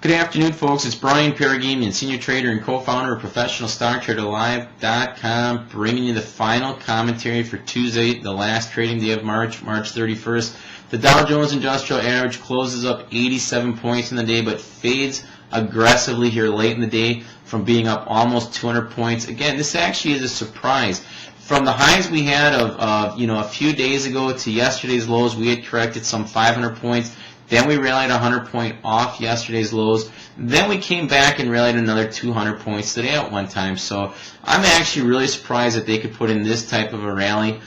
Good afternoon, folks. It's Brian Paragamian, Senior Trader and Co-Founder of ProfessionalStockTraderLive.com, bringing you the final commentary for Tuesday, the last trading day of March 31st. The Dow Jones Industrial Average closes up 87 points in the day, but fades aggressively here late in the day from being up almost 200 points. Again, this actually is a surprise. From the highs we had of a few days ago to yesterday's lows, we had corrected some 500 points. Then we rallied 100 point off yesterday's lows. Then we came back and rallied another 200 points today at one time. So I'm actually really surprised that they could put in this type of a rally.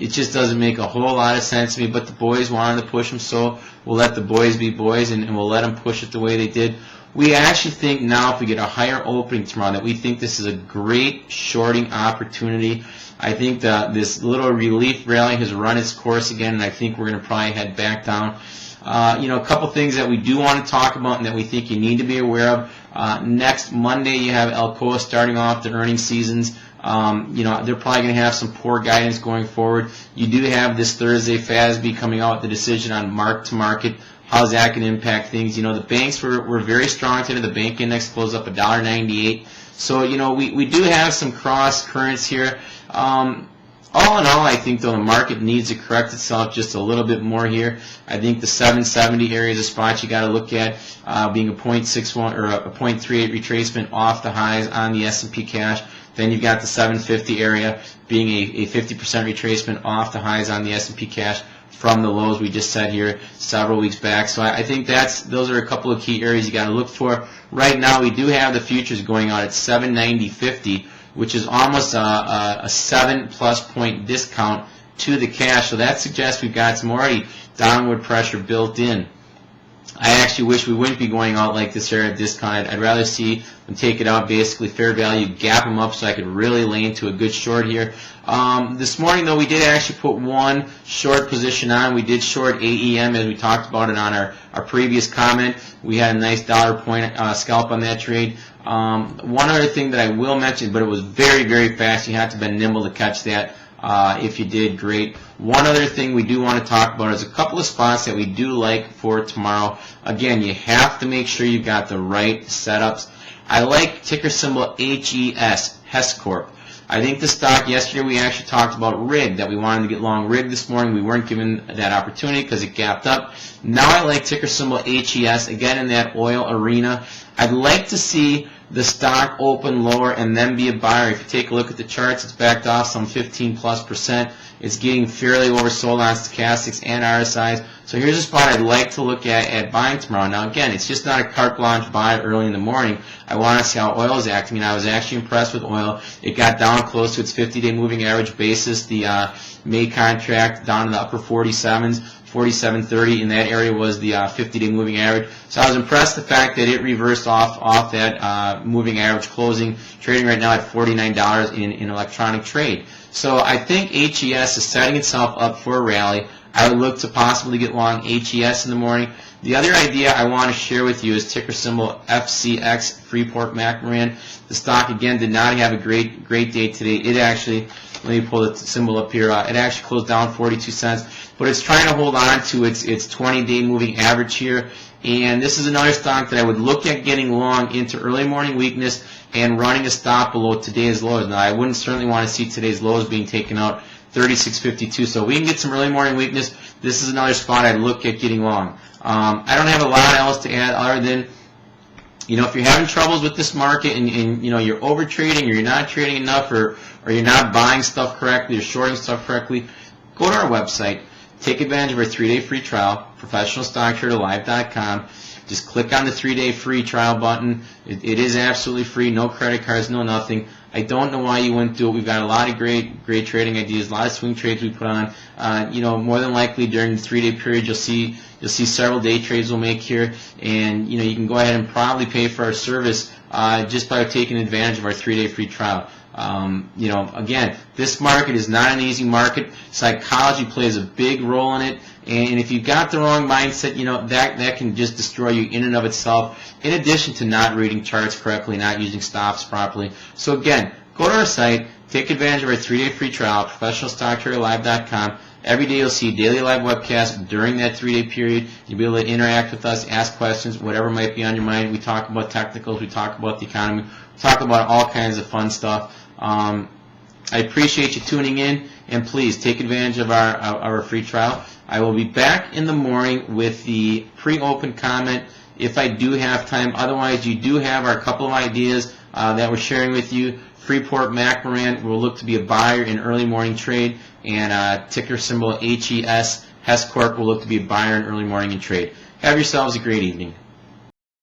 It just doesn't make a whole lot of sense to me, but the boys wanted to push them, so we'll let the boys be boys and we'll let them push it the way they did. We actually think now if we get a higher opening tomorrow that we think this is a great shorting opportunity. I think that this little relief rally has run its course again, and I think we're going to probably head back down. A couple things that we do want to talk about and that we think you need to be aware of. Next Monday, you have Alcoa starting off the earnings seasons. They're probably going to have some poor guidance going forward. You do have this Thursday FASB coming out with the decision on mark-to-market. How's that going to impact things? The banks were very strong today. The bank index closed up $1.98. So, we do have some cross currents here. All in all, I think, though, the market needs to correct itself just a little bit more here. I think the 770 area is a spot you got to look at, being a 0.61 or a 0.38 retracement off the highs on the S&P cash. Then you've got the 750 area being a 50% retracement off the highs on the S&P cash from the lows we just said here several weeks back. So I think those are a couple of key areas you got to look for. Right now, we do have the futures going out at 790.50, which is almost a 7+ point discount to the cash. So that suggests we've got some already downward pressure built in. I actually wish we wouldn't be going out like this here at discount. I'd rather see them take it out, basically fair value, gap them up so I could really lay into a good short here. This morning, though, we did actually put one short position on. We did short AEM, as we talked about it on our previous comment. We had a nice dollar point scalp on that trade. One other thing that I will mention, but it was very, very fast. You have to be nimble to catch that. If you did, great. One other thing we do want to talk about is a couple of spots that we do like for tomorrow. Again, you have to make sure you've got the right setups. I like ticker symbol HES, Hess Corp. I think the stock, yesterday we actually talked about RIG, that we wanted to get long RIG this morning. We weren't given that opportunity because it gapped up. Now I like ticker symbol HES, again in that oil arena. I'd like to see the stock open lower and then be a buyer. If you take a look at the charts, it's backed off some 15+%. It's getting fairly oversold on stochastics and RSIs. So here's a spot I'd like to look at buying tomorrow. Now again, it's just not a carte blanche buy early in the morning. I want to see how oil is acting. I was actually impressed with oil. It got down close to its 50-day moving average basis. The May contract down in the upper 47s. 47.30 in that area was the 50-day moving average. So I was impressed the fact that it reversed off that moving average, closing, trading right now at $49 in electronic trade. So I think HES is setting itself up for a rally. I would look to possibly get long HES in the morning. The other idea I want to share with you is ticker symbol FCX, Freeport-McMoRan. The stock, again, did not have a great day today. It actually, let me pull the symbol up here, it actually closed down 42 cents. But it's trying to hold on to its 20-day moving average here. And this is another stock that I would look at getting long into early morning weakness and running a stop below today's lows. Now, I wouldn't certainly want to see today's lows being taken out, 36.52. So we can get some early morning weakness. This is another spot I'd look at getting long. I don't have a lot else to add other than, if you're having troubles with this market and you're over trading or you're not trading enough or you're not buying stuff correctly or shorting stuff correctly, go to our website. Take advantage of our 3-day free trial, ProfessionalStockTraderLive.com. Just click on the 3-day free trial button. It is absolutely free, no credit cards, no nothing. I don't know why you wouldn't do it. We've got a lot of great trading ideas, a lot of swing trades we put on. More than likely during the 3-day period, you'll see several day trades we'll make here, and you can go ahead and probably pay for our service just by taking advantage of our 3-day free trial. Again, this market is not an easy market. Psychology plays a big role in it, and if you've got the wrong mindset, that can just destroy you in and of itself, in addition to not reading charts correctly, not using stops properly. So again, go to our site, take advantage of our 3-day free trial, ProfessionalStockTraderLive.com. Every day you'll see a daily live webcast during that 3-day period. You'll be able to interact with us, ask questions, whatever might be on your mind. We talk about technicals, we talk about the economy, we talk about all kinds of fun stuff. I appreciate you tuning in, and please take advantage of our free trial. I will be back in the morning with the pre-open comment if I do have time. Otherwise, you do have our couple of ideas that we're sharing with you. Freeport McMoran will look to be a buyer in early morning trade, and ticker symbol HES, Hess Corp will look to be a buyer in early morning and trade. Have yourselves a great evening.